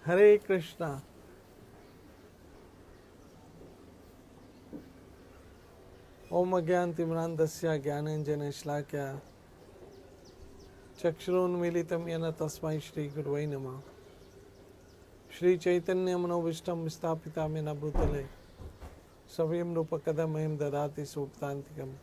हरे कृष्णा। ओम अज्ञानतिमिरान्धस्य ज्ञानाञ्जनशलाकया चक्षुरुन्मीलितं येन तस्मै श्रीगुरवे नमः। श्रीचैतन्यमनोभीष्टं स्थापितं येन भूतले स्वयं रूपकदा मह्यं ददाति सूक्तान्तिकम्।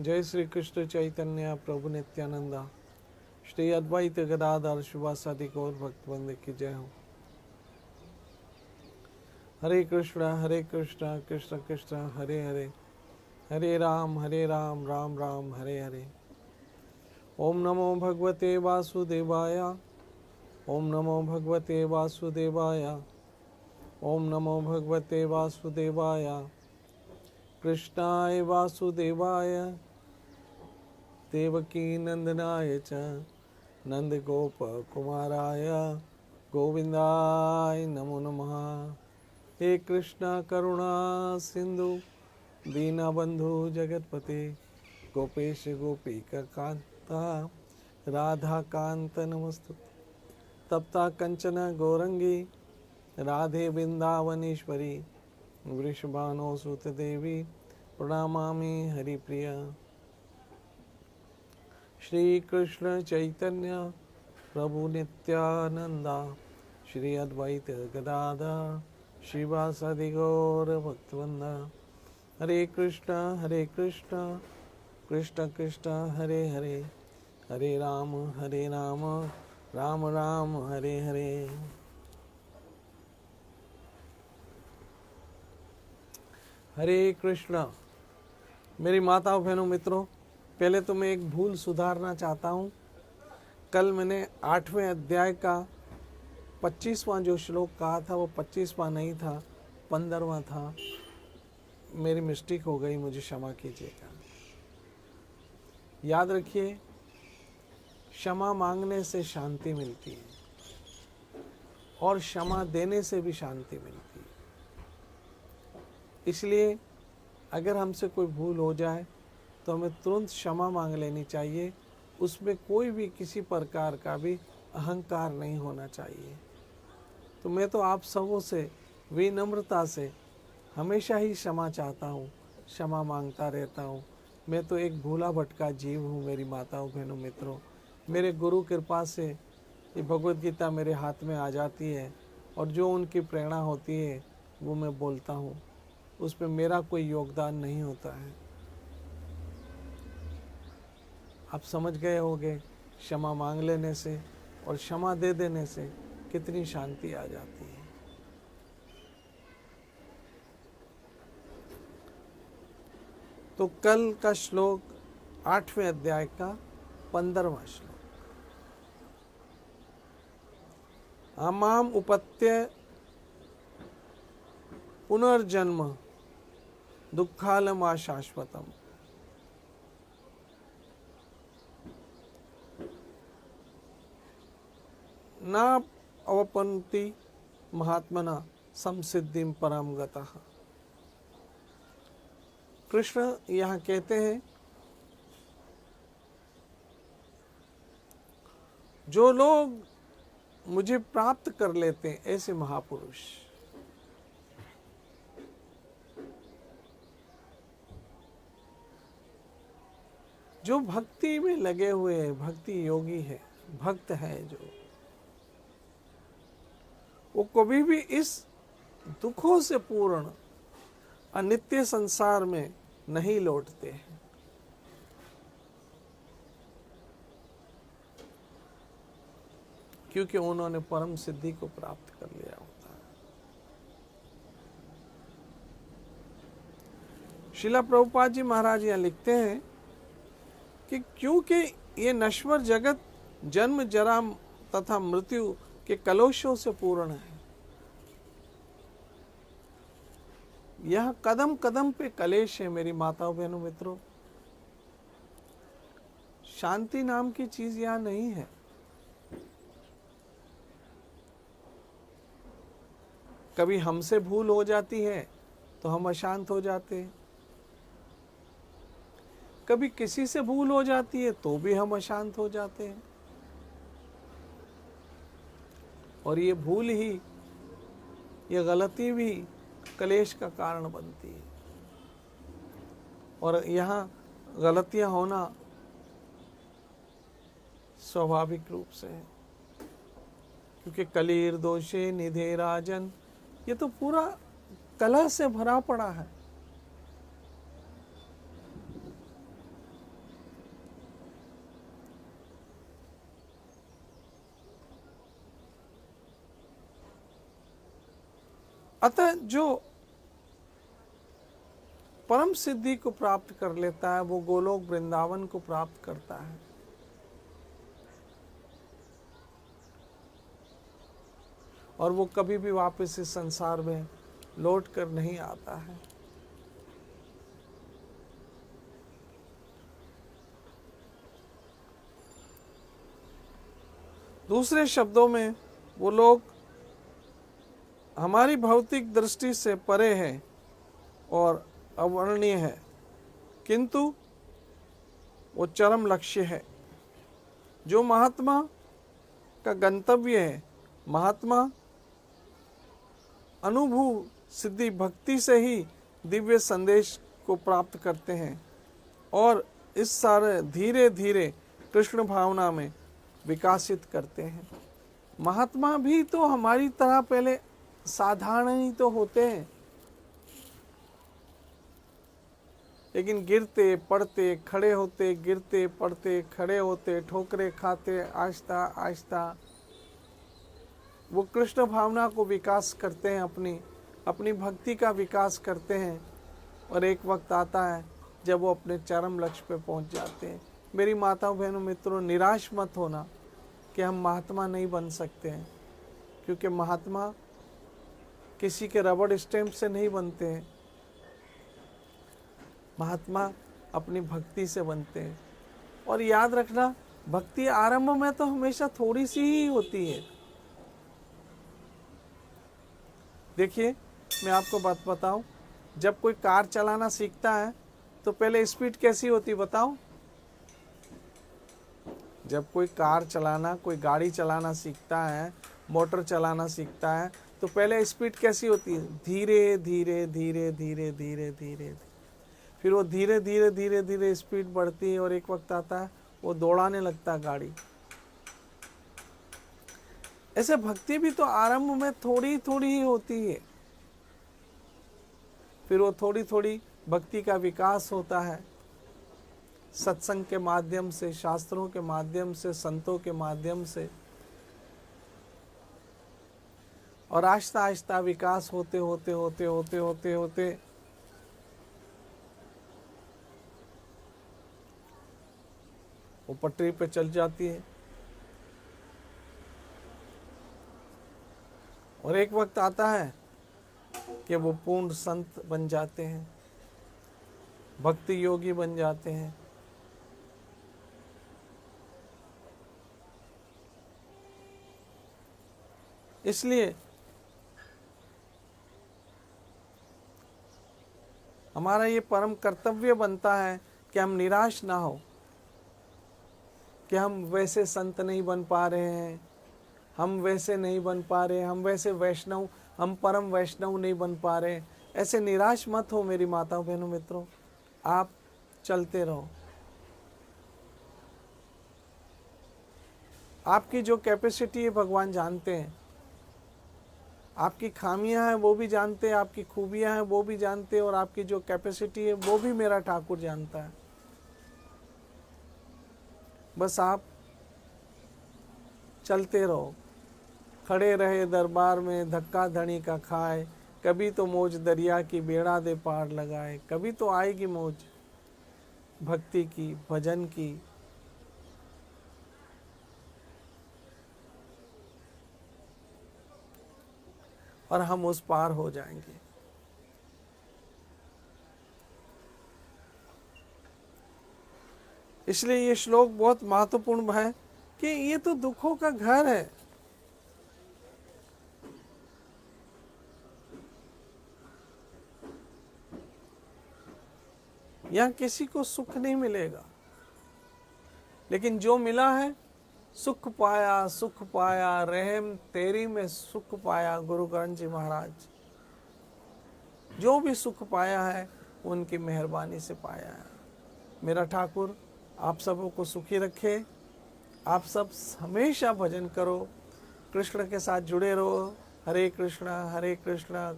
जय श्री कृष्ण चैतन्य प्रभु नित्यानंदा, श्री अद्वैत गदाधर शिवासादि गौर भक्तवृंद की जय हो। हरे कृष्ण कृष्ण कृष्ण हरे हरे, हरे राम राम राम हरे हरे। ओम नमो भगवते वासुदेवाय, ओम नमो भगवते वासुदेवाय, ओम नमो भगवते वासुदेवाय। कृष्णाय वासुदेवाय देवकी नंदनाय च नंद गोप कुमाराय गोविंदाय नमो नमः। हे कृष्ण करुणा सिंधु दीनबंधु जगतपते गोपेश गोपिका कांता राधा कांत नमस्तुते। तप्ता कंचन गौरंगी राधे वृंदावनेश्वरी वृषभानुसुत देवी प्रणमामि हरिप्रिया। श्री कृष्ण चैतन्य प्रभु नित्यानंदा, श्री अद्वैत गदाधर शिवासादि गौर भक्तवृंदा। हरे कृष्ण कृष्ण कृष्ण हरे हरे, हरे राम राम राम हरे हरे। हरे कृष्णा। मेरी माताओं बहनों मित्रों, पहले तो मैं एक भूल सुधारना चाहता हूँ। कल मैंने 8वें अध्याय का 25वां जो श्लोक कहा था वो 25वां नहीं था, 15वां था। मेरी मिस्टेक हो गई, मुझे क्षमा कीजिएगा। याद रखिए, क्षमा मांगने से शांति मिलती है और क्षमा देने से भी शांति मिलती है। इसलिए अगर हमसे कोई भूल हो जाए तो हमें तुरंत क्षमा मांग लेनी चाहिए। उसमें कोई भी किसी प्रकार का भी अहंकार नहीं होना चाहिए। तो मैं तो आप सबों से विनम्रता से हमेशा ही क्षमा चाहता हूँ, क्षमा मांगता रहता हूँ। मैं तो एक भूला भटका जीव हूँ मेरी माताओं बहनों मित्रों। मेरे गुरु कृपा से ये भगवत गीता मेरे हाथ में आ जाती है और जो उनकी प्रेरणा होती है वो मैं बोलता हूँ। उसमें मेरा कोई योगदान नहीं होता है। आप समझ गए होंगे, क्षमा मांग लेने से और क्षमा दे देने से कितनी शांति आ जाती है। तो कल का श्लोक 8वें अध्याय का 15वां श्लोक। अमाम उपत्य पुनर्जन्म दुःखालम आशाश्वतम। ना अवपन्ति महात्मना संसिद्धिम परम गतः। कृष्ण यहाँ कहते हैं, जो लोग मुझे प्राप्त कर लेते हैं ऐसे महापुरुष, जो भक्ति में लगे हुए हैं, भक्ति योगी है, भक्त है, जो वो कभी भी इस दुखों से पूर्ण अनित्य संसार में नहीं लौटते हैं। क्योंकि उन्होंने परम सिद्धि को प्राप्त कर लिया होता है। श्रीला प्रभुपाद जी महाराज यहाँ लिखते हैं कि क्योंकि ये नश्वर जगत जन्म जरा तथा मृत्यु के कलुषों से पूर्ण है। यह कदम कदम पे कलेश है मेरी माताओं बहनों मित्रों। शांति नाम की चीज यहाँ नहीं है। कभी हमसे भूल हो जाती है तो हम अशांत हो जाते हैं, कभी किसी से भूल हो जाती है तो भी हम अशांत हो जाते हैं। और ये भूल ही, ये गलती भी कलेश का कारण बनती है। और यहाँ गलतियां होना स्वाभाविक रूप से है, क्योंकि कलीर दोषे निधे राजन, ये तो पूरा कलह से भरा पड़ा है। अतः जो परम सिद्धि को प्राप्त कर लेता है वो गोलोक वृंदावन को प्राप्त करता है। और वो कभी भी वापस इस संसार में लौट कर नहीं आता है। दूसरे शब्दों में वो लोग हमारी भौतिक दृष्टि से परे है और अवर्णनीय है, किंतु वो चरम लक्ष्य है। जो महात्मा का गंतव्य है, महात्मा अनुभव सिद्धि भक्ति से ही दिव्य संदेश को प्राप्त करते हैं और इस सारे धीरे धीरे कृष्ण भावना में विकासित करते हैं। महात्मा भी तो हमारी तरह पहले साधारण ही तो होते हैं, लेकिन गिरते पड़ते खड़े होते, गिरते पड़ते खड़े होते, ठोकरे खाते, आहिस्ता आहिस्ता वो कृष्ण भावना को विकास करते हैं, अपनी भक्ति का विकास करते हैं। और एक वक्त आता है जब वो अपने चरम लक्ष्य पे पहुंच जाते हैं। मेरी माताओं बहनों मित्रों, निराश मत होना कि हम महात्मा नहीं बन सकते हैं, क्योंकि महात्मा किसी के रबड़ स्टैंप से नहीं बनते हैं। महात्मा अपनी भक्ति से बनते हैं। और याद रखना, भक्ति आरंभ में तो हमेशा थोड़ी सी ही होती है। देखिए, मैं आपको बात बताऊं, जब कोई कार चलाना सीखता है तो पहले स्पीड कैसी होती बताओ? जब कोई कार चलाना, कोई गाड़ी चलाना सीखता है, मोटर चलाना सीखता है, तो पहले स्पीड कैसी होती है? धीरे धीरे धीरे धीरे धीरे धीरे, फिर वो धीरे धीरे धीरे धीरे स्पीड बढ़ती है और एक वक्त आता है वो दौड़ाने लगता है गाड़ी। ऐसे भक्ति भी तो आरंभ में थोड़ी थोड़ी ही होती है, फिर वो थोड़ी थोड़ी भक्ति का विकास होता है सत्संग के माध्यम से, शास्त्रों के माध्यम से, संतों के माध्यम से, और आहिस्ता आहिस्ता विकास होते होते होते होते होते होते वो पटरी पे चल जाती है। और एक वक्त आता है कि वो पूर्ण संत बन जाते हैं, भक्ति योगी बन जाते हैं। इसलिए हमारा ये परम कर्तव्य बनता है कि हम निराश ना हो कि हम वैसे संत नहीं बन पा रहे हैं, हम वैसे नहीं बन पा रहे, हम वैसे वैष्णव, हम परम वैष्णव नहीं बन पा रहे। ऐसे निराश मत हो मेरी माताओं बहनों मित्रों, आप चलते रहो। आपकी जो कैपेसिटी है भगवान जानते हैं, आपकी खामियां हैं वो भी जानते हैं, आपकी खूबियां हैं वो भी जानते हैं, और आपकी जो कैपेसिटी है वो भी मेरा ठाकुर जानता है। बस आप चलते रहो, खड़े रहे दरबार में धक्का धनी का खाए, कभी तो मौज दरिया की बेड़ा दे पार लगाए। कभी तो आएगी मौज भक्ति की, भजन की। और हम उस पार हो जाएंगे। इसलिए ये श्लोक बहुत महत्वपूर्ण है कि ये तो दुखों का घर है। यहाँ किसी को सुख नहीं मिलेगा, लेकिन जो मिला है सुख पाया रहम तेरी में सुख पाया। गुरु ग्रंथ जी महाराज, जो भी सुख पाया है उनकी मेहरबानी से पाया है। मेरा ठाकुर आप सबों को सुखी रखे। आप सब हमेशा भजन करो, कृष्ण के साथ जुड़े रहो। हरे कृष्णा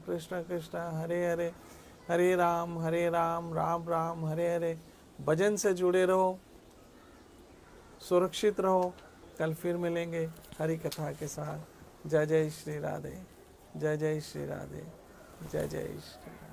कृष्ण कृष्ण हरे हरे, हरे राम राम राम हरे हरे। भजन से जुड़े रहो, सुरक्षित रहो। कल फिर मिलेंगे हरि कथा के साथ। जय जय श्री राधे, जय जय श्री राधे, जय जय श्री राधे।